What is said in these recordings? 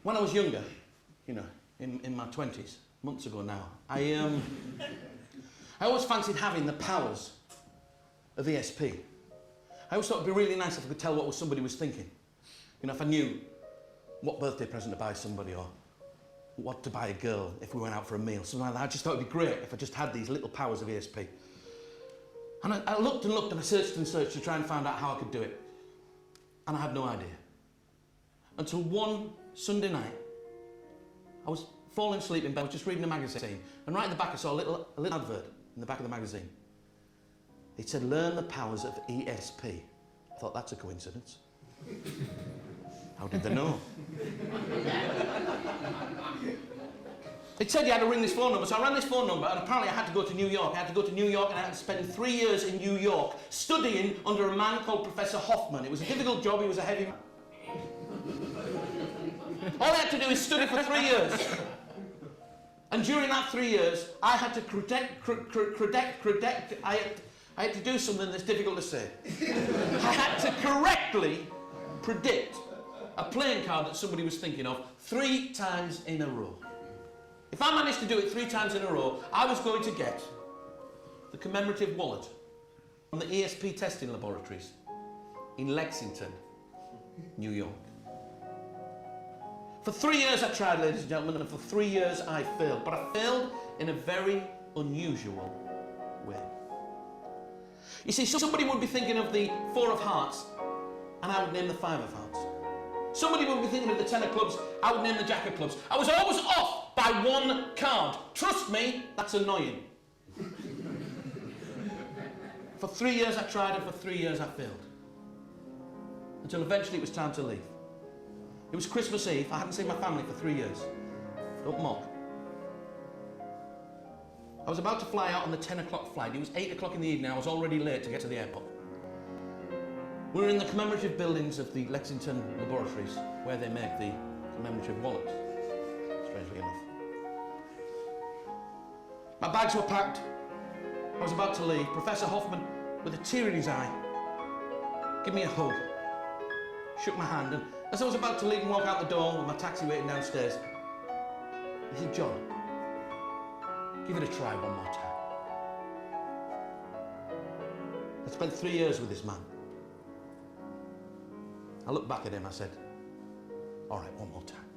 When I was younger, you know, in my 20s, months ago now, I always fancied having the powers of ESP. I always thought it'd be really nice if I could tell what somebody was thinking. You know, if I knew what birthday present to buy somebody or what to buy a girl if we went out for a meal, something like that. I just thought it'd be great if I just had these little powers of ESP. And I looked and looked and I searched and searched to try and find out how I could do it. And I had no idea. Until one Sunday night, I was falling asleep in bed, I was just reading a magazine, and right at the back I saw a little advert in the back of the magazine. It said, learn the powers of ESP. I thought, that's a coincidence. How did they know? It said you had to ring this phone number, so I rang this phone number, and apparently I had to go to New York. I had to go to New York, and I had to spend 3 years in New York studying under a man called Professor Hoffman. It was a difficult job, he was a heavy man. All I had to do is study for 3 years. And during that 3 years, I had to I had to do something that's difficult to say. I had to correctly predict a playing card that somebody was thinking of 3 times in a row. If I managed to do it 3 times in a row, I was going to get the commemorative wallet from the ESP testing laboratories in Lexington, New York. For 3 years I tried, ladies and gentlemen, and for 3 years I failed. But I failed in a very unusual way. You see, somebody would be thinking of the 4 of hearts, and I would name the 5 of hearts. Somebody would be thinking of the 10 of clubs, I would name the jack of clubs. I was always off by 1 card. Trust me, that's annoying. For 3 years I tried, and for 3 years I failed. Until eventually it was time to leave. It was Christmas Eve. I hadn't seen my family for 3 years. Don't mock. I was about to fly out on the 10 o'clock flight. It was 8 o'clock in the evening. I was already late to get to the airport. We were in the commemorative buildings of the Lexington laboratories, where they make the commemorative wallets, strangely enough. My bags were packed. I was about to leave. Professor Hoffman, with a tear in his eye, gave me a hug, shook my hand, and as I was about to leave and walk out the door with my taxi waiting downstairs, he said, John, give it a try one more time. I spent 3 years with this man. I looked back at him, I said, all right, one more time.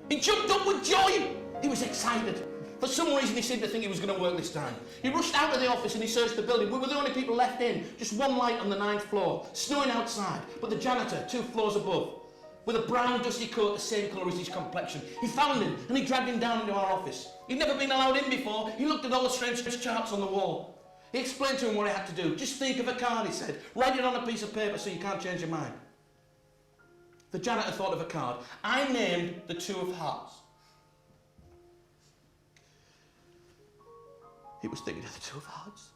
He jumped up with joy. He was excited. For some reason, he seemed to think it was going to work this time. He rushed out of the office and he searched the building. We were the only people left in. Just one light on the 9th floor, snowing outside. But the janitor, 2 floors above, with a brown dusty coat the same colour as his complexion. He found him and he dragged him down into our office. He'd never been allowed in before. He looked at all the strange charts on the wall. He explained to him what he had to do. Just think of a card, he said. Write it on a piece of paper so you can't change your mind. The janitor thought of a card. I named the 2 of hearts. He was thinking of the 2 of hearts.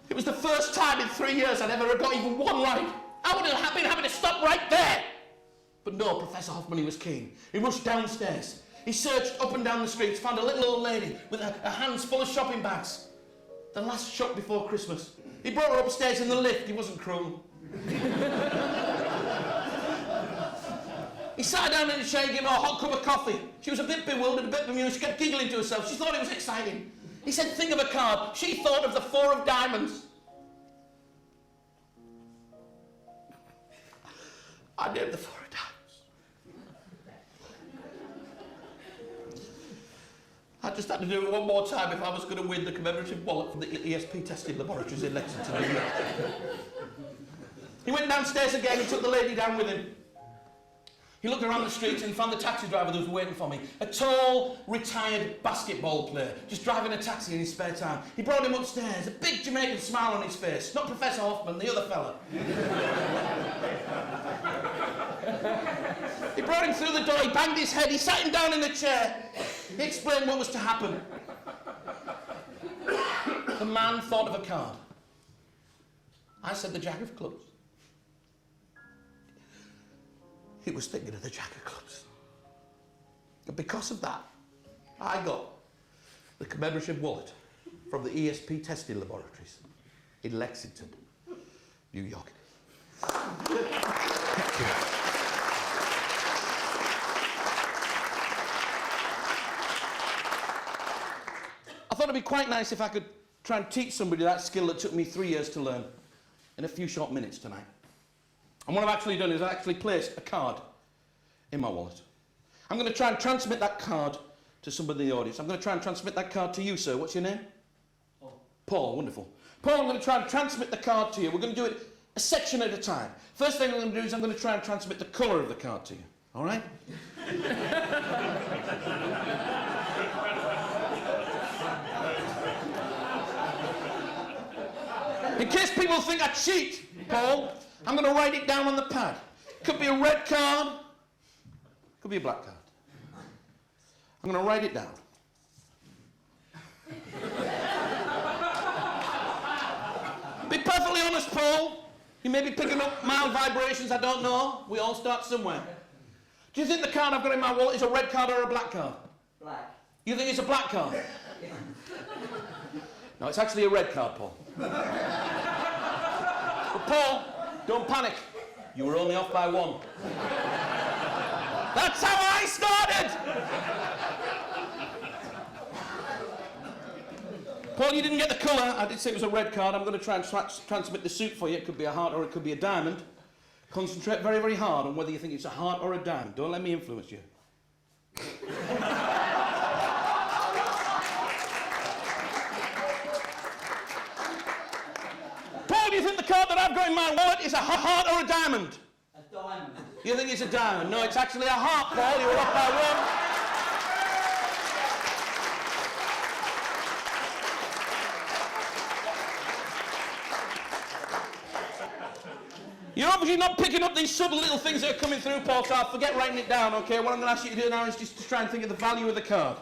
It was the first time in 3 years I'd ever got even one right. I would have been having to stop right there. But no, Professor Hoffman, he was keen. He rushed downstairs. He searched up and down the streets, found a little old lady with her hands full of shopping bags. The last shop before Christmas. He brought her upstairs in the lift. He wasn't cruel. He sat her down in a chair and gave her a hot cup of coffee. She was a bit bewildered, a bit bemused. She kept giggling to herself. She thought it was exciting. He said, think of a card. She thought of the 4 of diamonds. I named the 4 of diamonds. I just had to do it one more time if I was going to win the commemorative wallet from the ESP testing laboratories in Lexington, New York. He went downstairs again and took the lady down with him. He looked around the streets and found the taxi driver that was waiting for me. A tall, retired basketball player, just driving a taxi in his spare time. He brought him upstairs, a big Jamaican smile on his face. Not Professor Hoffman, the other fella. He brought him through the door, he banged his head, he sat him down in a chair. He explained what was to happen. The man thought of a card. I said the jack of clubs. He was thinking of the jack of clubs. And because of that, I got the commemorative wallet from the ESP testing laboratories in Lexington, New New York. Thank you. I thought it'd be quite nice if I could try and teach somebody that skill that took me 3 years to learn in a few short minutes tonight. And what I've actually done is I've actually placed a card in my wallet. I'm going to try and transmit that card to somebody in the audience. I'm going to try and transmit that card to you, sir. What's your name? Paul. Paul, wonderful. Paul, I'm going to try and transmit the card to you. We're going to do it a section at a time. First thing I'm going to do is I'm going to try and transmit the colour of the card to you. All right? In case people think I cheat, Paul, I'm going to write it down on the pad. Could be a red card, could be a black card. I'm going to write it down. Be perfectly honest, Paul. You may be picking up mild vibrations, I don't know. We all start somewhere. Do you think the card I've got in my wallet is a red card or a black card? Black. You think it's a black card? No, it's actually a red card, Paul. But Paul, don't panic. You were only off by 1. That's how I started! Paul, you didn't get the colour. I did say it was a red card. I'm going to try and transmit the suit for you. It could be a heart or it could be a diamond. Concentrate very, very hard on whether you think it's a heart or a diamond. Don't let me influence you. Paul, do you think the card that I've got in my wallet is a heart or a diamond? A diamond. You think it's a diamond? No, it's actually a heart, Paul. You were off by 1. You're obviously not picking up these subtle little things that are coming through, Paul, so I'll forget writing it down, okay? What I'm going to ask you to do now is just to try and think of the value of the card.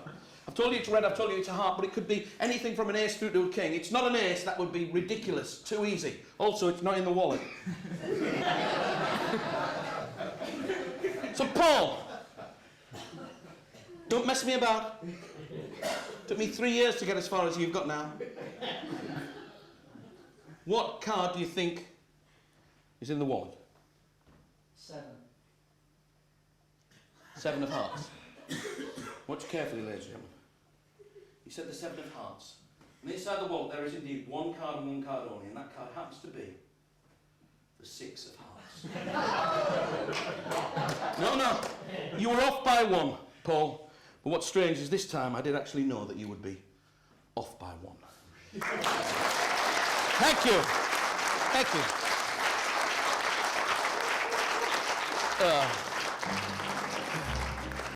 I've told you it's red, I've told you it's a heart, but it could be anything from an ace through to a king. It's not an ace, that would be ridiculous, too easy. Also, it's not in the wallet. So, Paul, don't mess me about. Took me 3 years to get as far as you've got now. What card do you think is in the wallet? 7. 7 of hearts. Watch carefully, ladies and gentlemen. He said the 7 of hearts. And inside the wallet there is indeed 1 card and 1 card only, and that card happens to be the 6 of hearts. No, you were off by 1, Paul. But what's strange is this time I did actually know that you would be off by 1. Thank you. Thank you.